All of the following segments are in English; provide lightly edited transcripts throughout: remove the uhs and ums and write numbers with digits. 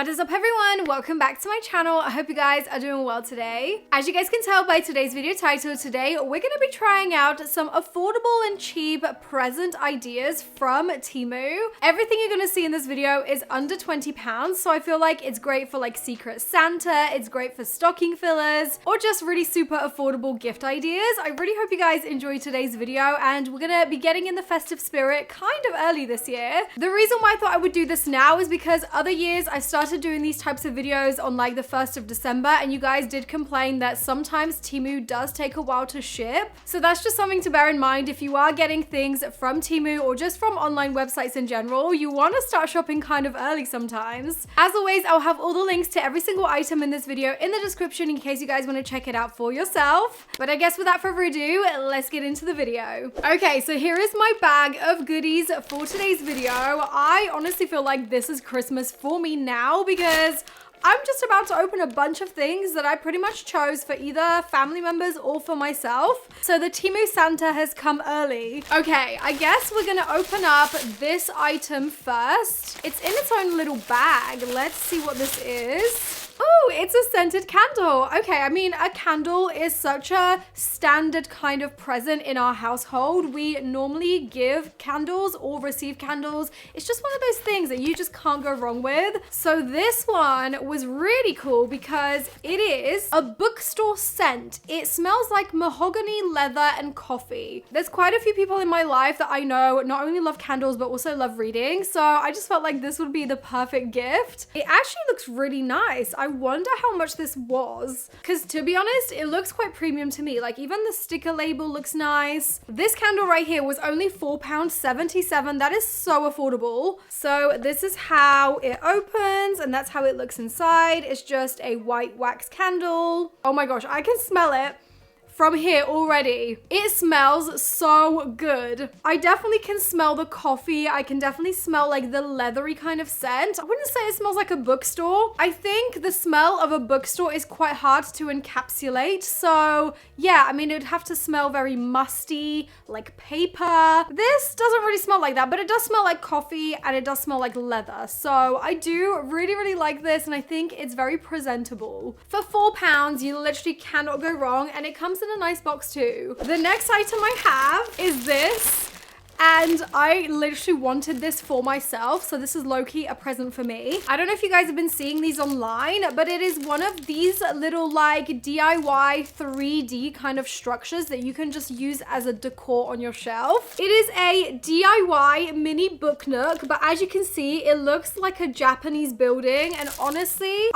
What is up everyone? Welcome back to my channel. I hope you guys are doing well today. As you guys can tell by today's video title, today we're going to be trying out some affordable and cheap present ideas from Temu. Everything you're going to see in this video is under £20, so I feel like it's great for like Secret Santa, it's great for stocking fillers, or just really super affordable gift ideas. I really hope you guys enjoyed today's video, and we're going to be getting in the festive spirit kind of early this year. The reason why I thought I would do this now is because other years I started doing these types of videos on like the 1st of December, and you guys did complain that sometimes Temu does take a while to ship. So that's just something to bear in mind if you are getting things from Temu or just from online websites in general. You want to start shopping kind of early sometimes. As always, I'll have all the links to every single item in this video in the description in case you guys want to check it out for yourself. But I guess without further ado, let's get into the video. Okay, so here is my bag of goodies for today's video. I honestly feel like this is Christmas for me now, because I'm just about to open a bunch of things that I pretty much chose for either family members or for myself. So the Temu Santa has come early. Okay, I guess we're gonna open up this item first. It's in its own little bag. Let's see what this is. Oh, it's a scented candle. Okay, I mean, a candle is such a standard kind of present in our household. We normally give candles or receive candles. It's just one of those things that you just can't go wrong with. So this one was really cool because it is a bookstore scent. It smells like mahogany, leather, and coffee. There's quite a few people in my life that I know not only love candles, but also love reading. So I just felt like this would be the perfect gift. It actually looks really nice. I wonder how much this was, because to be honest, it looks quite premium to me. Like even the sticker label looks nice. This candle right here was only £4.77. That is so affordable. So this is how it opens, and that's how it looks inside. It's just a white wax candle. Oh my gosh, I can smell it from here already. It smells so good. I definitely can smell the coffee. I can definitely smell like the leathery kind of scent. I wouldn't say it smells like a bookstore. I think the smell of a bookstore is quite hard to encapsulate. So yeah, I mean, it would have to smell very musty, like paper. This doesn't really smell like that, but it does smell like coffee and it does smell like leather. So I do really like this, and I think it's very presentable. For £4, you literally cannot go wrong, and it comes in a nice box too. The next item I have is this. And I literally wanted this for myself. So this is low-key a present for me. I don't know if you guys have been seeing these online, but it is one of these little like DIY 3D kind of structures that you can just use as a decor on your shelf. It is a DIY mini book nook, but as you can see, it looks like a Japanese building. And honestly,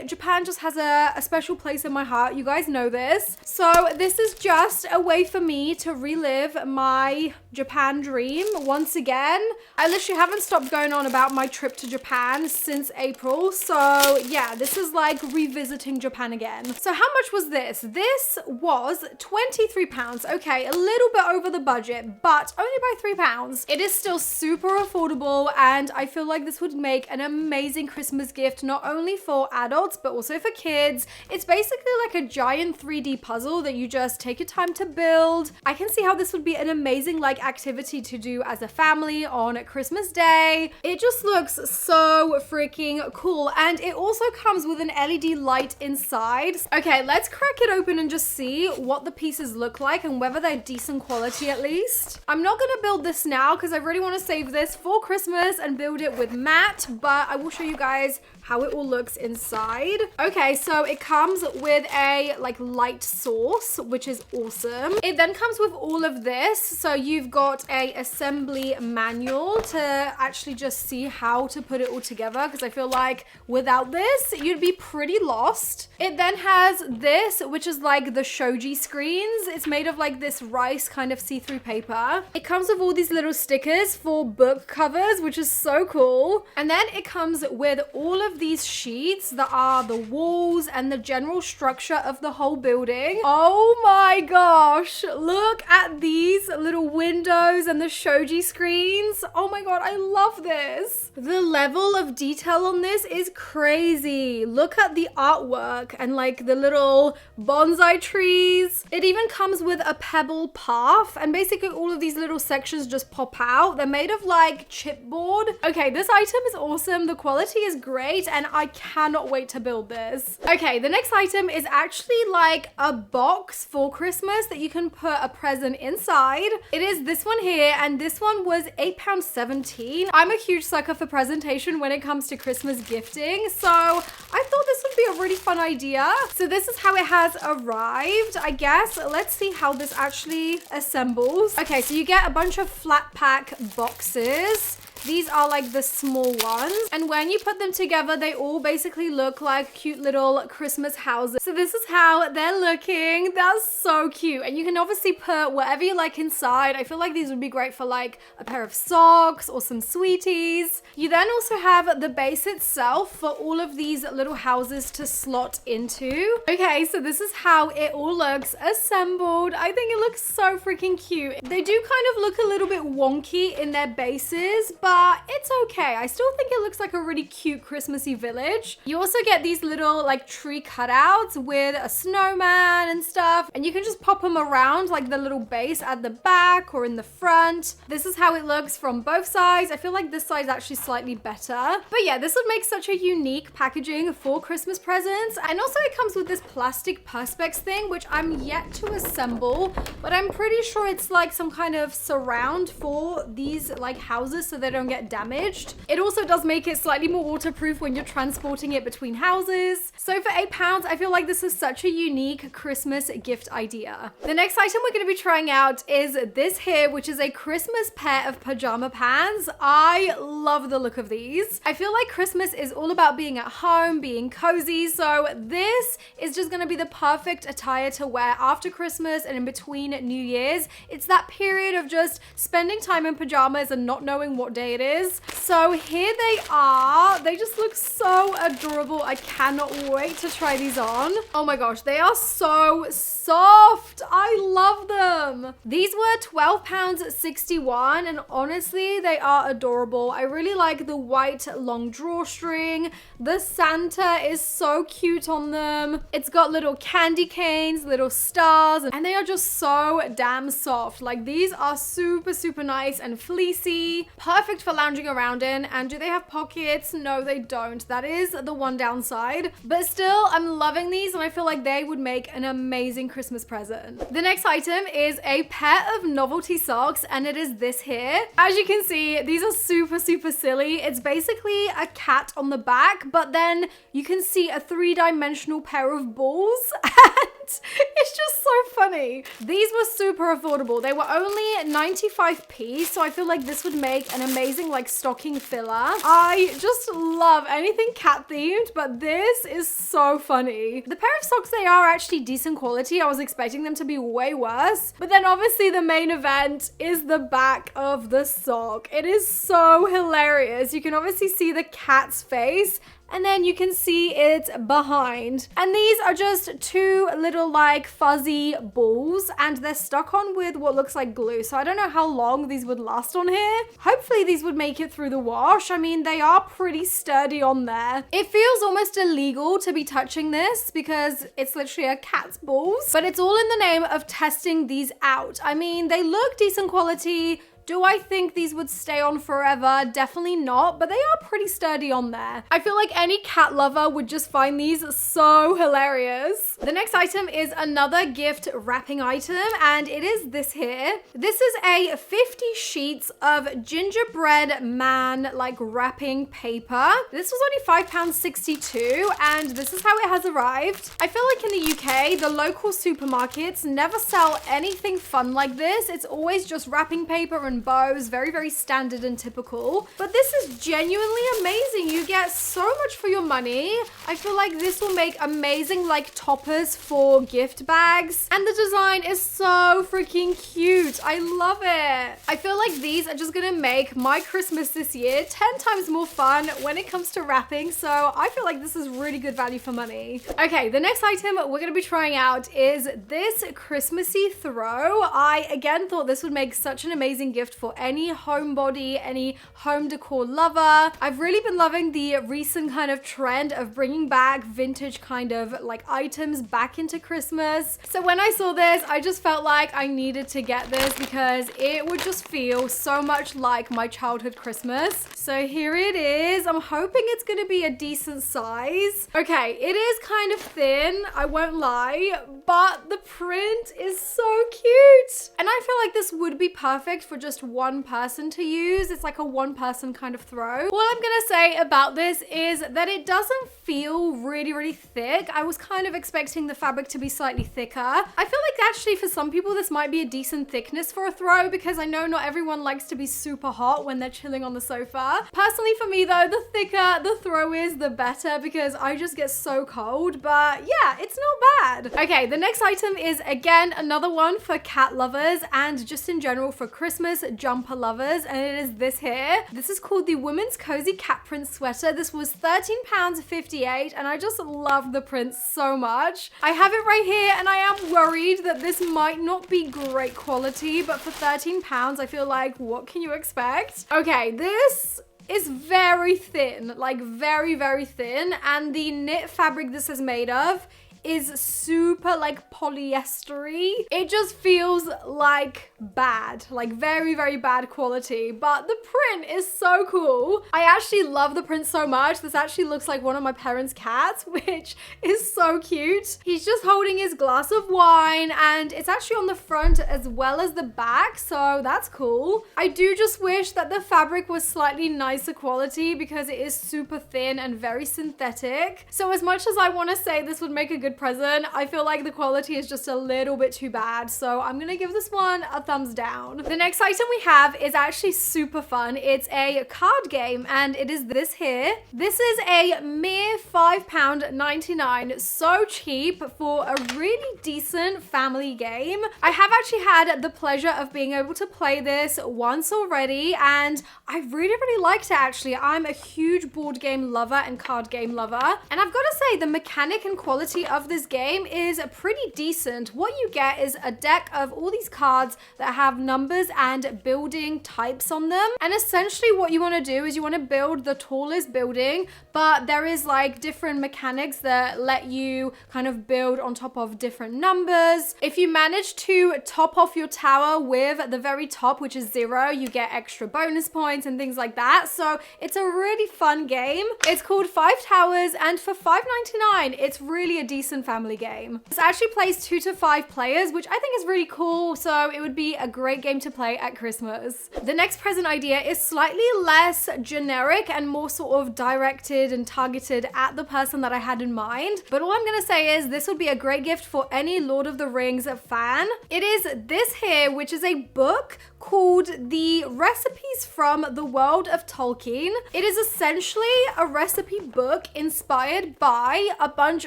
Japan just has a special place in my heart. You guys know this. So this is just a way for me to relive my Japan dream once again. I literally haven't stopped going on about my trip to Japan since April. So yeah, this is like revisiting Japan again. So how much was this? This was £23. Okay, a little bit over the budget, but only by £3. It is still super affordable, and I feel like this would make an amazing Christmas gift, not only for adults, but also for kids. It's basically like a giant 3D puzzle that you just take your time to build. I can see how this would be an amazing like activity to do as a family on Christmas Day. It just looks so freaking cool, and it also comes with an LED light inside. Okay, let's crack it open and just see what the pieces look like and whether they're decent quality at least. I'm not gonna build this now because I really want to save this for Christmas and build it with Matt, but I will show you guys how it all looks inside. Okay, so it comes with a like light source, which is awesome. It then comes with all of this. So you've got a assembly manual to actually just see how to put it all together, because I feel like without this, you'd be pretty lost. It then has this, which is like the shoji screens. It's made of like this rice kind of see-through paper. It comes with all these little stickers for book covers, which is so cool. And then it comes with all of these sheets that are the walls and the general structure of the whole building. Oh my gosh, look at these little windows boxes and the shoji screens. Oh my god, I love this. The level of detail on this is crazy. Look at the artwork and like the little bonsai trees. It even comes with a pebble path, and basically all of these little sections just pop out. They're made of like chipboard. Okay, this item is awesome. The quality is great and I cannot wait to build this. Okay, the next item is actually like a box for Christmas that you can put a present inside. It is this one here, and this one was £8.17. I'm a huge sucker for presentation when it comes to Christmas gifting, so I thought this would be a really fun idea. So this is how it has arrived, I guess. Let's see how this actually assembles. Okay, so you get a bunch of flat pack boxes. These are like the small ones. And when you put them together, they all basically look like cute little Christmas houses. So this is how they're looking. That's so cute. And you can obviously put whatever you like inside. I feel like these would be great for like a pair of socks or some sweeties. You then also have the base itself for all of these little houses to slot into. Okay, so this is how it all looks assembled. I think it looks so freaking cute. They do kind of look a little bit wonky in their bases, but it's okay. I still think it looks like a really cute Christmassy village. You also get these little like tree cutouts with a snowman and stuff, and you can just pop them around like the little base at the back or in the front. This is how it looks from both sides. I feel like this side is actually slightly better. But yeah, this would make such a unique packaging for Christmas presents. And also it comes with this plastic perspex thing, which I'm yet to assemble, but I'm pretty sure it's like some kind of surround for these like houses so they don't get damaged. It also does make it slightly more waterproof when you're transporting it between houses. So for £8, I feel like this is such a unique Christmas gift idea. The next item we're going to be trying out is this here, which is a Christmas pair of pajama pants. I love the look of these. I feel like Christmas is all about being at home, being cozy, so this is just going to be the perfect attire to wear after Christmas and in between New Year's. It's that period of just spending time in pajamas and not knowing what day it is. So here they are. They just look so adorable. I cannot wait to try these on. Oh my gosh, they are so soft. I love them. These were £12.61, and honestly, they are adorable. I really like the white long drawstring. The Santa is so cute on them. It's got little candy canes, little stars, and they are just so damn soft. Like, these are super, super nice and fleecy. Perfect for lounging around in. And do they have pockets? No, they don't. That is the one downside. But still, I'm loving these, and I feel like they would make an amazing Christmas present. The next item is a pair of novelty socks, and it is this here. As you can see, these are super, super silly. It's basically a cat on the back, but then you can see a three-dimensional pair of balls, and it's just so funny. These were super affordable. They were only 95p, so I feel like this would make an amazing like stocking filler. I just love anything cat themed, but this is so funny. The pair of socks, they are actually decent quality. I was expecting them to be way worse, but then obviously the main event is the back of the sock. It is so hilarious. You can obviously see the cat's face, and then you can see it behind. And these are just two little like fuzzy balls, and they're stuck on with what looks like glue. So I don't know how long these would last on here. Hopefully these would make it through the wash. I mean, they are pretty sturdy on there. It feels almost illegal to be touching this because it's literally a cat's balls, but it's all in the name of testing these out. I mean, they look decent quality. Do I think these would stay on forever? Definitely not, but they are pretty sturdy on there. I feel like any cat lover would just find these so hilarious. The next item is another gift wrapping item, and it is this here. This is a 50 sheets of gingerbread man like wrapping paper. This was only £5.62, and this is how it has arrived. I feel like in the UK, the local supermarkets never sell anything fun like this. It's always just wrapping paper and bows, very, very standard and typical. But this is genuinely amazing. You get so much for your money. I feel like this will make amazing like toppers for gift bags. And the design is so freaking cute. I love it. I feel like these are just gonna make my Christmas this year 10 times more fun when it comes to wrapping. So I feel like this is really good value for money. Okay, the next item we're gonna be trying out is this Christmassy throw. I again thought this would make such an amazing gift gift for any homebody, any home decor lover. I've really been loving the recent kind of trend of bringing back vintage kind of like items back into Christmas. So when I saw this, I just felt like I needed to get this because it would just feel so much like my childhood Christmas. So here it is. I'm hoping it's gonna be a decent size. Okay, it is kind of thin, I won't lie, but the print is so cute. And I feel like this would be perfect for just one person to use. It's like a one person kind of throw. What I'm gonna say about this is that it doesn't feel really thick. I was kind of expecting the fabric to be slightly thicker. I feel like actually for some people this might be a decent thickness for a throw because I know not everyone likes to be super hot when they're chilling on the sofa. Personally for me though, the thicker the throw is, the better because I just get so cold, but yeah, it's not bad. Okay, the next item is again another one for cat lovers and just in general for Christmas jumper lovers, and it is this here. This is called the Women's Cozy Cat Print Sweater. This was £13.58 and I just love the print so much. I have it right here and I am worried that this might not be great quality, but for £13 I feel like what can you expect? Okay, this is very thin, like very thin, and the knit fabric this is made of is super like polyestery. It just feels like bad, like very bad quality, but the print is so cool. I actually love the print so much. This actually looks like one of my parents' cats, which is so cute. He's just holding his glass of wine and it's actually on the front as well as the back, so that's cool. I do just wish that the fabric was slightly nicer quality because it is super thin and very synthetic. So as much as I want to say this would make a good present, I feel like the quality is just a little bit too bad, so I'm gonna give this one a thumbs down. The next item we have is actually super fun. It's a card game and it is this here. This is a mere £5.99, so cheap for a really decent family game. I have actually had the pleasure of being able to play this once already and I really liked it actually. I'm a huge board game lover and card game lover, and I've got to say the mechanic and quality of this game is pretty decent. What you get is a deck of all these cards that have numbers and building types on them, and essentially what you want to do is you want to build the tallest building, but there is like different mechanics that let you kind of build on top of different numbers. If you manage to top off your tower with the very top, which is 0, you get extra bonus points and things like that. So it's a really fun game. It's called 5 Towers and for $5.99 it's really a decent family game. This actually plays 2 to 5 players, which I think is really cool, so it would be a great game to play at Christmas. The next present idea is slightly less generic and more sort of directed and targeted at the person that I had in mind, but all I'm gonna say is this would be a great gift for any Lord of the Rings fan. It is this here, which is a book called The Recipes from the World of Tolkien. It is essentially a recipe book inspired by a bunch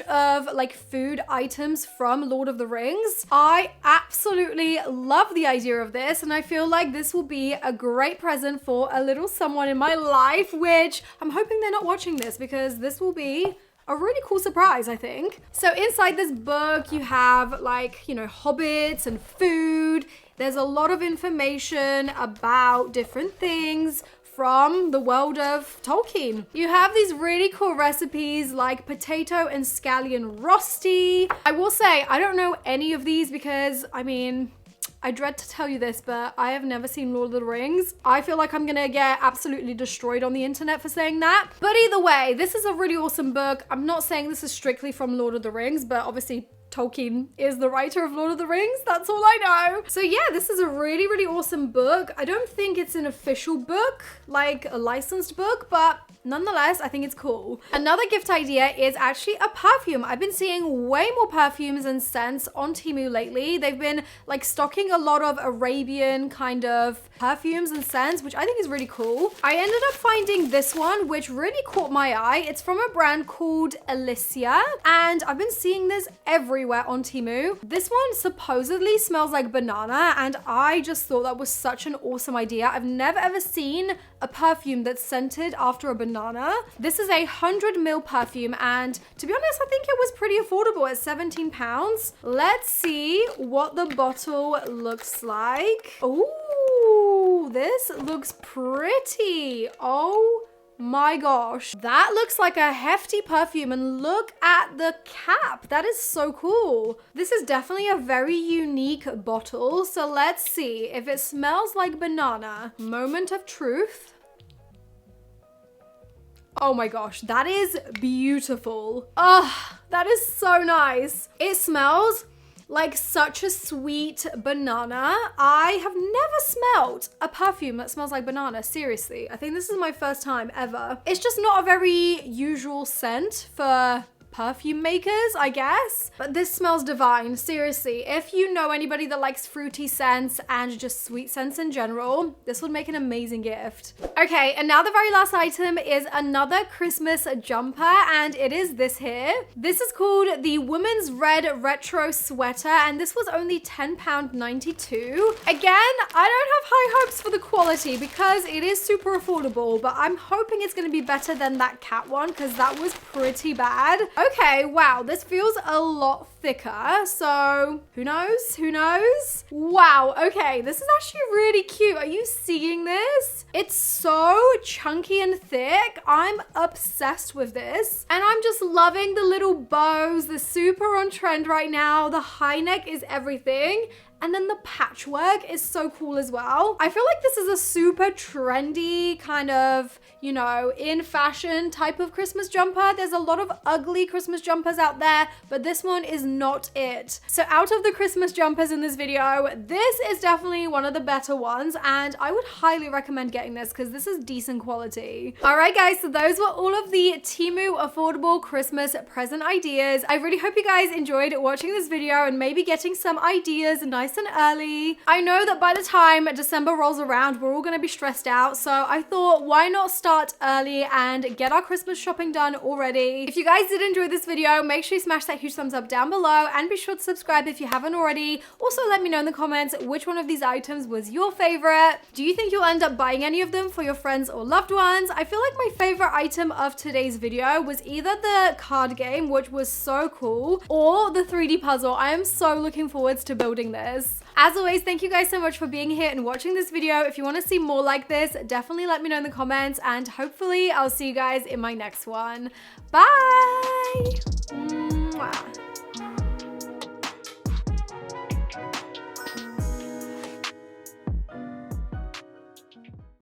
of like food items from Lord of the Rings. I absolutely love the idea of this and I feel like this will be a great present for a little someone in my life, which I'm hoping they're not watching this because this will be a really cool surprise, I think. So inside this book you have like, you know, hobbits and food. There's a lot of information about different things from the world of Tolkien. You have these really cool recipes like potato and scallion rosti. I will say, I don't know any of these because, I mean, I dread to tell you this, but I have never seen Lord of the Rings. I feel like I'm gonna get absolutely destroyed on the internet for saying that. But either way, this is a really awesome book. I'm not saying this is strictly from Lord of the Rings, but obviously Tolkien is the writer of Lord of the Rings. That's all I know. So yeah, this is a really awesome book. I don't think it's an official book, like a licensed book, but nonetheless, I think it's cool. Another gift idea is actually a perfume. I've been seeing way more perfumes and scents on Temu lately. They've been like stocking a lot of Arabian kind of perfumes and scents, which I think is really cool. I ended up finding this one, which really caught my eye. It's from a brand called Alicia, and I've been seeing this everywhere on Temu. This one supposedly smells like banana, and I just thought that was such an awesome idea. I've never ever seen a perfume that's scented after a banana. This is a 100ml perfume, and to be honest, I think it was pretty affordable at £17. Let's see what the bottle looks like. Ooh, Wow, this looks pretty. Oh my gosh. That looks like a hefty perfume, and look at the cap. That is so cool. This is definitely a very unique bottle. So let's see if it smells like banana. Moment of truth. Oh my gosh, that is beautiful. Oh, that is so nice. It smells like such a sweet banana. I have never smelled a perfume that smells like banana, seriously. I think this is my first time ever. It's just not a very usual scent for perfume makers, I guess. But this smells divine, seriously. If you know anybody that likes fruity scents and just sweet scents in general, this would make an amazing gift. Okay, and now the very last item is another Christmas jumper, and it is this here. This is called the Women's Red Retro Sweater, and this was only £10.92. Again, I don't have high hopes for the quality because it is super affordable, but I'm hoping it's gonna be better than that cat one because that was pretty bad. Okay, wow, this feels a lot thicker, so who knows? Who knows? Wow, okay, this is actually really cute. Are you seeing this? It's so chunky and thick. I'm obsessed with this. And I'm just loving the little bows. They're super on trend right now. The high neck is everything. And then the patchwork is so cool as well. I feel like this is a super trendy kind of, you know, in fashion type of Christmas jumper. There's a lot of ugly Christmas jumpers out there, but this one is not it. So out of the Christmas jumpers in this video, this is definitely one of the better ones, and I would highly recommend getting this because this is decent quality. All right, guys, so those were all of the Temu affordable Christmas present ideas. I really hope you guys enjoyed watching this video and maybe getting some ideas nice and early. I know that by the time December rolls around, we're all gonna be stressed out, so I thought, why not start early and get our Christmas shopping done already? If you guys did enjoy this video, make sure you smash that huge thumbs up down below and be sure to subscribe if you haven't already. Also, let me know in the comments which one of these items was your favorite. Do you think you'll end up buying any of them for your friends or loved ones? I feel like my favorite item of today's video was either the card game, which was so cool, or the 3D puzzle. I am so looking forward to building this. As always, thank you guys so much for being here and watching this video. If you want to see more like this, definitely let me know in the comments, and hopefully I'll see you guys in my next one. Bye! Mwah.